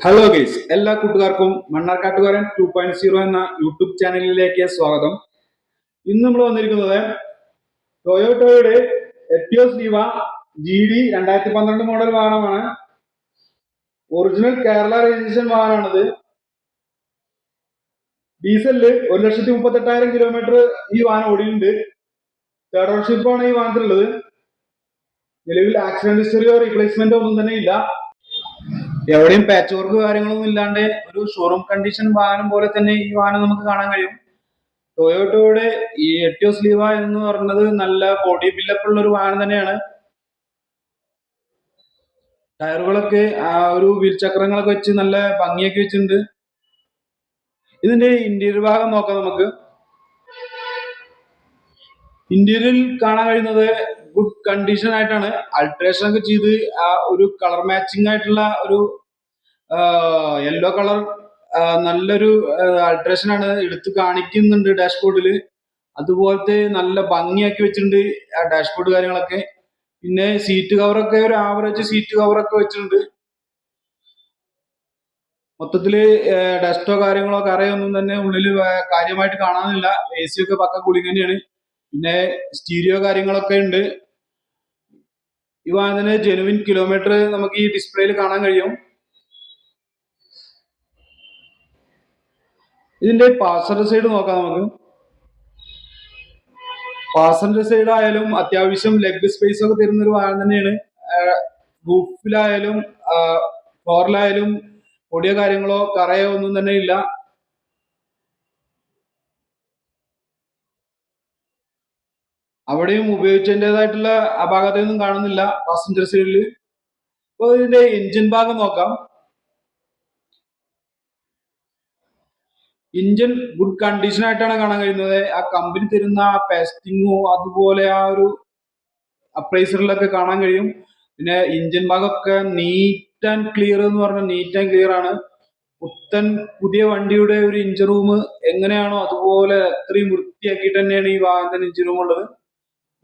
Hello guys, എല്ലാ കൂട്ടുകാർക്കും മണ്ണാർക്കാട്ടുകാരൻ 2.0 എന്ന യൂട്യൂബ് ചാനലിലേക്ക് സ്വാഗതം. ഇന്ന് നമ്മൾ വന്നിരിക്കുന്നത് ടൊയോട്ടോയുടെ എറ്റിയോസ് ലീവ GD 2012 മോഡൽ വാഹനമാണ്. ഒറിജിനൽ കേരള രജിസ്ട്രേഷൻ വാഹനമാണിത്. ഡീസലില് 1,38,000 കിലോമീറ്റർ ഈ വാഹനം ഓടിയിട്ടുണ്ട്. തേർഡ് ഓണർഷിപ്പാണ് ഈ വാഹനത്തിലുള്ളത്. നിലവിൽ ആക്സിഡന്റ് ഹിസ്റ്ററിയോ റീപ്ലേസ്മെന്റോ ഒന്നും തന്നെ ഇല്ല. എവിടെയും പാച്ച് വർക്ക് കാര്യങ്ങളൊന്നും ഇല്ലാണ്ട് ഒരു ഷോറൂം കണ്ടീഷൻ വാഹനം പോലെ തന്നെ ഈ വാഹനം നമുക്ക് കാണാൻ കഴിയും. ടൊയോട്ടോയുടെ ഈ എറ്റിയോസ് ലീവ എന്ന് പറയുന്നത് നല്ല ബോഡി ബിൽഡപ്പ് ഉള്ള ഒരു വാഹനം തന്നെയാണ്. ടയറുകളൊക്കെ ഒരു വീൽ ചക്രങ്ങളൊക്കെ വെച്ച് നല്ല ഭംഗിയൊക്കെ വെച്ചിട്ടുണ്ട്. ഇതിന്റെ ഇന്റീരിയർ ഭാഗം നോക്കാം നമുക്ക്. ഇന്റീരിയറിൽ കാണാൻ കഴിയുന്നത് ഗുഡ് കണ്ടീഷൻ ആയിട്ടാണ്. അൾട്രേഷൻ ഒക്കെ ചെയ്ത് ഒരു കളർ മാച്ചിങ് ആയിട്ടുള്ള ഒരു യെല്ലോ കളർ നല്ലൊരു അൾട്രേഷൻ ആണ് എടുത്ത് കാണിക്കുന്നുണ്ട് ഡാഷ്ബോർഡിൽ. അതുപോലത്തെ നല്ല ഭംഗിയാക്കി വെച്ചിട്ടുണ്ട് ആ ഡാഷ്ബോർഡ് കാര്യങ്ങളൊക്കെ. പിന്നെ സീറ്റ് കവറൊക്കെ ഒരു ആവറേജ് സീറ്റ് കവറൊക്കെ വെച്ചിട്ടുണ്ട്. മൊത്തത്തില് ഡസ്റ്റോ കാര്യങ്ങളോ കറയോ ഒന്നും തന്നെ ഉള്ളിൽ കാര്യമായിട്ട് കാണാനില്ല. AC ഒക്കെ പക്ക കൂളിംഗ് തന്നെയാണ്. പിന്നെ സ്റ്റീരിയോ കാര്യങ്ങളൊക്കെ ഉണ്ട്. ഈ വാഹനത്തിന് ജെനുവിൻ കിലോമീറ്റർ നമുക്ക് ഈ ഡിസ്പ്ലേയിൽ കാണാൻ കഴിയും. ഇതിന്റെ പാസഞ്ചർ സൈഡ് നോക്കാം നമുക്ക്. പാസഞ്ചർ സൈഡ് ആയാലും അത്യാവശ്യം ലെഗ് സ്പേസ് ഒക്കെ തരുന്ന ഒരു വാഹനം തന്നെയാണ്. റൂഫിലായാലും ഫ്ലോറിലായാലും പൊടിയോ കാര്യങ്ങളോ കറയോ ഒന്നും തന്നെ ഇല്ല. അവിടെയും ഉപയോഗിച്ചതിൻ്റെതായിട്ടുള്ള അപാകതയൊന്നും കാണുന്നില്ല പാസഞ്ചർ സൈഡിൽ. അപ്പോൾ ഇതിന്റെ എഞ്ചിൻ ഭാഗം നോക്കാം. എഞ്ചിൻ ഗുഡ് കണ്ടീഷൻ ആയിട്ടാണ് കാണാൻ കഴിയുന്നത്. ആ കമ്പനി തരുന്ന ആ പേസ്റ്റിങ്ങും അതുപോലെ ആ ഒരു അപ്രൈസറിലൊക്കെ കാണാൻ കഴിയും. പിന്നെ എഞ്ചിൻ ഭാഗമൊക്കെ നീറ്റ് ആൻഡ് ക്ലിയർ എന്ന് പറഞ്ഞാൽ നീറ്റ് ആൻഡ് ക്ലിയർ ആണ്. പുത്തൻ പുതിയ വണ്ടിയുടെ ഒരു എഞ്ചിൻ റൂം എങ്ങനെയാണോ അതുപോലെ അത്രയും വൃത്തിയാക്കിയിട്ട് തന്നെയാണ് ഈ വാഹനത്തിന് എഞ്ചിൻ റൂം ഉള്ളത്.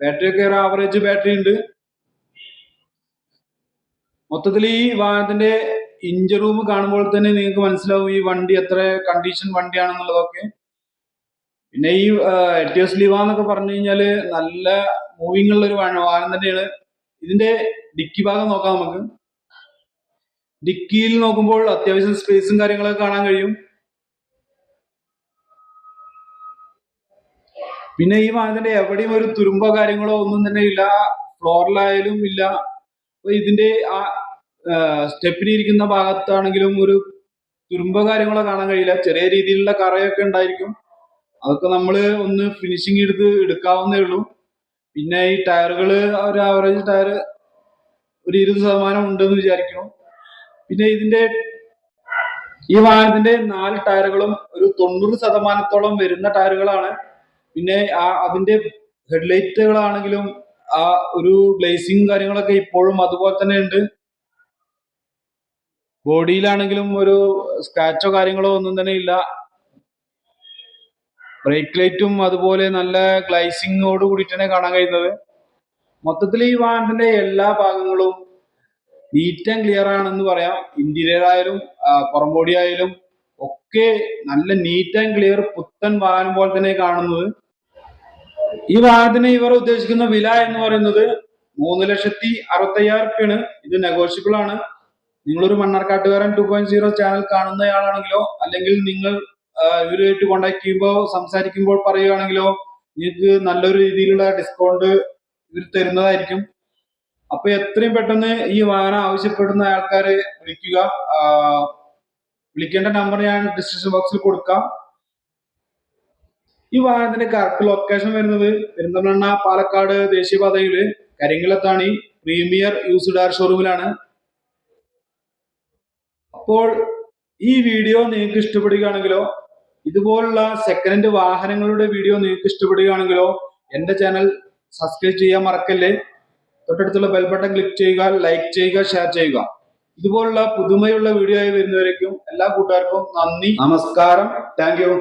ബാറ്ററി ഒക്കെ ഒരു ആവറേജ് ബാറ്ററി ഉണ്ട്. മൊത്തത്തിൽ ഈ വാഹനത്തിന്റെ എഞ്ചിൻ റൂം കാണുമ്പോൾ തന്നെ നിങ്ങൾക്ക് മനസ്സിലാവും ഈ വണ്ടി എത്ര കണ്ടീഷൻ വണ്ടിയാണെന്നുള്ളതൊക്കെ. പിന്നെ ഈ എറ്റിയോസ് ലീവ എന്നൊക്കെ പറഞ്ഞു കഴിഞ്ഞാല് നല്ല മൂവിങ് ഉള്ള ഒരു വാഹനം തന്നെയാണ്. ഇതിന്റെ ഡിക്കി ഭാഗം നോക്കാം നമുക്ക്. ഡിക്കിയിൽ നോക്കുമ്പോൾ അത്യാവശ്യം സ്പേസും കാര്യങ്ങളൊക്കെ കാണാൻ കഴിയും. പിന്നെ ഈ വാഹനത്തിന്റെ എവിടെയും ഒരു തുരുമ്പോ കാര്യങ്ങളോ ഒന്നും തന്നെ ഇല്ല. ഫ്ലോറിലായാലും ഇല്ല. അപ്പൊ ഇതിന്റെ ആ സ്റ്റെപ്പിനിരിക്കുന്ന ഭാഗത്താണെങ്കിലും ഒരു തുരുമ്പോ കാര്യങ്ങളോ കാണാൻ കഴിയില്ല. ചെറിയ രീതിയിലുള്ള കറയൊക്കെ ഉണ്ടായിരിക്കും. അതൊക്കെ നമ്മൾ ഒന്ന് ഫിനിഷിങ് എടുക്കാവുന്നേ ഉള്ളൂ. പിന്നെ ഈ ടയറുകള് ഒരു ആവറേജ് ടയർ ഒരു 20% ഉണ്ടെന്ന് വിചാരിക്കുന്നു. പിന്നെ ഈ വാഹനത്തിന്റെ 4 ടയറുകളും ഒരു 90% വരുന്ന ടയറുകളാണ്. പിന്നെ അതിന്റെ ഹെഡ്ലൈറ്റുകളാണെങ്കിലും ആ ഒരു ഗ്ലേസിങ് കാര്യങ്ങളൊക്കെ ഇപ്പോഴും അതുപോലെ തന്നെ ഉണ്ട്. ബോഡിയിലാണെങ്കിലും ഒരു സ്ക്രാച്ചോ കാര്യങ്ങളോ ഒന്നും തന്നെ ഇല്ല. ബ്രേക്ക് ലൈറ്റും അതുപോലെ നല്ല ഗ്ലൈസിങ്ങോട് കൂടിയിട്ടാണ് കാണാൻ കഴിയുന്നത്. മൊത്തത്തിൽ ഈ വാഹനത്തിന്റെ എല്ലാ ഭാഗങ്ങളും നീറ്റ് ആൻഡ് ക്ലിയർ ആണെന്ന് പറയാം. ഇന്റീരിയർ ആയാലും പുറംബോഡി ആയാലും ഒക്കെ നല്ല നീറ്റ് ആൻഡ് ക്ലിയർ പുത്തൻ വാഹനം പോലെ തന്നെ കാണുന്നത്. ഈ വാഹനത്തിന് ഇവർ ഉദ്ദേശിക്കുന്ന വില എന്ന് പറയുന്നത് 3,65,000 റുപ്യാണ്. ഇത് നെഗോഷ്യബിൾ ആണ്. നിങ്ങളൊരു മണ്ണാർക്കാട്ടുകാരൻ 2.0 ചാനൽ കാണുന്നയാളാണെങ്കിലോ അല്ലെങ്കിൽ നിങ്ങൾ ഇവരുമായിട്ട് കോണ്ടാക്ട് ചെയ്യുമ്പോൾ സംസാരിക്കുമ്പോൾ പറയുകയാണെങ്കിലോ നിങ്ങൾക്ക് നല്ലൊരു രീതിയിലുള്ള ഡിസ്കൗണ്ട് ഇവർ തരുന്നതായിരിക്കും. അപ്പൊ എത്രയും പെട്ടെന്ന് ഈ വാഹനം ആവശ്യപ്പെടുന്ന ആൾക്കാരെ വിളിക്കുക. വിളിക്കേണ്ട നമ്പർ ഞാൻ ഡിസ്ക്രിപ്ഷൻ ബോക്സിൽ കൊടുക്കാം. ഈ വാഹനത്തിന്റെ കറക്റ്റ് ലൊക്കേഷൻ വരുന്നത് പെരിന്തൽമണ്ണ പാലക്കാട് ദേശീയപാതയില് കരിങ്കിലത്താണ് പ്രീമിയർ യൂസ്ഡ് കാർ ഷോറൂമിലാണ്. അപ്പോൾ ഈ വീഡിയോ നിങ്ങൾക്ക് ഇഷ്ടപ്പെടുകയാണെങ്കിലോ ഇതുപോലുള്ള സെക്കൻഡ് ഹാൻഡ് വാഹനങ്ങളുടെ വീഡിയോ നിങ്ങൾക്ക് ഇഷ്ടപ്പെടുകയാണെങ്കിലോ എന്റെ ചാനൽ സബ്സ്ക്രൈബ് ചെയ്യാൻ മറക്കല്ലേ. തൊട്ടടുത്തുള്ള ബെൽ ബട്ടൺ ക്ലിക്ക് ചെയ്യുക, ലൈക്ക് ചെയ്യുക, ഷെയർ ചെയ്യുക. ഇതുപോലുള്ള പുതുമയുള്ള വീഡിയോ ആയി വരുന്നവരേക്കും എല്ലാ കൂട്ടുകാർക്കും നന്ദി, നമസ്കാരം, താങ്ക് യു.